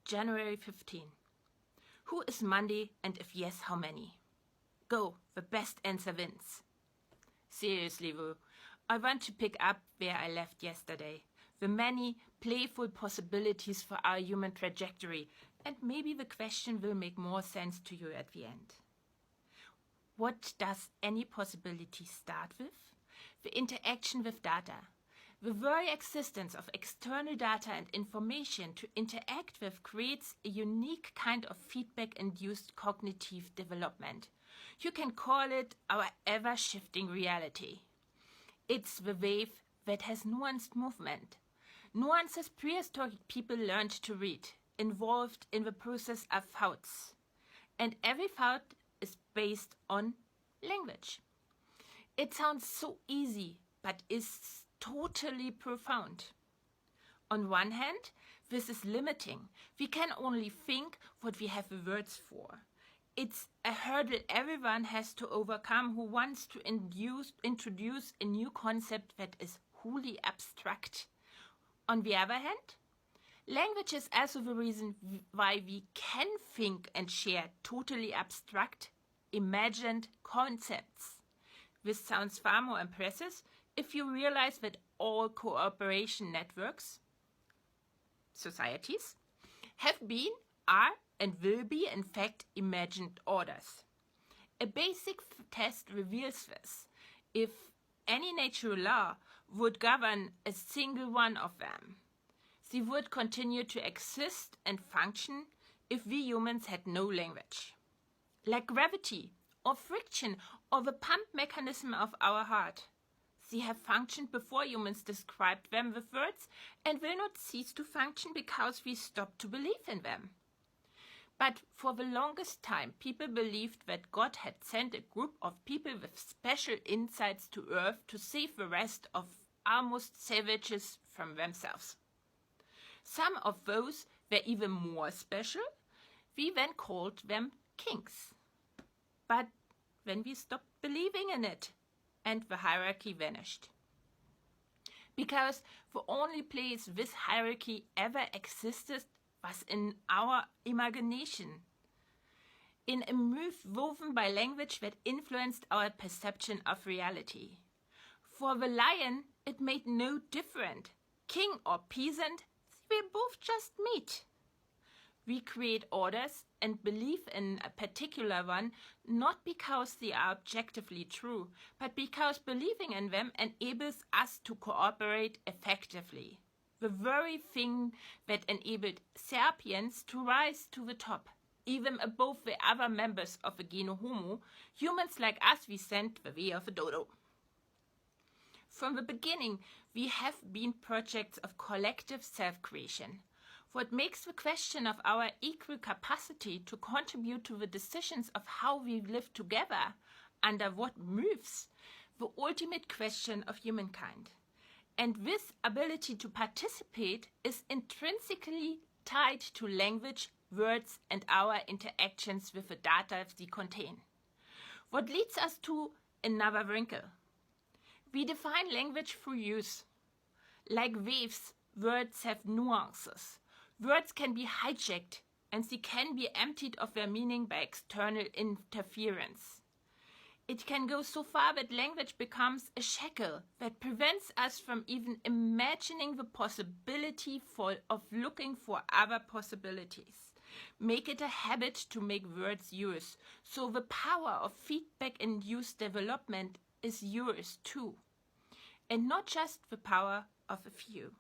January 15. Who is Monday, and if yes, how many? Go, the best answer wins. Seriously though, I want to pick up where I left yesterday. The many playful possibilities for our human trajectory, and maybe the question will make more sense to you at the end. What does any possibility start with? The interaction with data. The very existence of external data and information to interact with creates a unique kind of feedback-induced cognitive development. You can call it our ever-shifting reality. It's the wave that has nuanced movement. Nuances prehistoric people learned to read, involved in the process of thoughts. And every thought is based on language. It sounds so easy, but is totally profound. On one hand, this is limiting. We can only think what we have the words for. It's a hurdle everyone has to overcome who wants to introduce a new concept that is wholly abstract. On the other hand, language is also the reason why we can think and share totally abstract, imagined concepts. This sounds far more impressive if you realize that all cooperation networks, societies, have been, are, and will be in fact imagined orders. A basic test reveals this. If any natural law would govern a single one of them, they would continue to exist and function if we humans had no language. Like gravity, or friction, or the pump mechanism of our heart. They have functioned before humans described them with words and will not cease to function because we stopped to believe in them. But for the longest time, people believed that God had sent a group of people with special insights to earth to save the rest of almost savages from themselves. Some of those were even more special. We then called them kings. But then we stopped believing in it, and the hierarchy vanished. Because the only place this hierarchy ever existed was in our imagination, in a myth woven by language that influenced our perception of reality. For the lion, it made no difference. King or peasant, they were both just meat. We create orders and believe in a particular one not because they are objectively true, but because believing in them enables us to cooperate effectively. The very thing that enabled sapiens to rise to the top, even above the other members of the genus Homo, humans like us we sent the way of the dodo. From the beginning, we have been projects of collective self-creation. What makes the question of our equal capacity to contribute to the decisions of how we live together, under what myths, the ultimate question of humankind. And this ability to participate is intrinsically tied to language, words, and our interactions with the data they contain. What leads us to another wrinkle. We define language through use. Like waves, words have nuances. Words can be hijacked, and they can be emptied of their meaning by external interference. It can go so far that language becomes a shackle that prevents us from even imagining the possibility of looking for other possibilities. Make it a habit to make words yours, so the power of feedback-induced development is yours too, and not just the power of a few.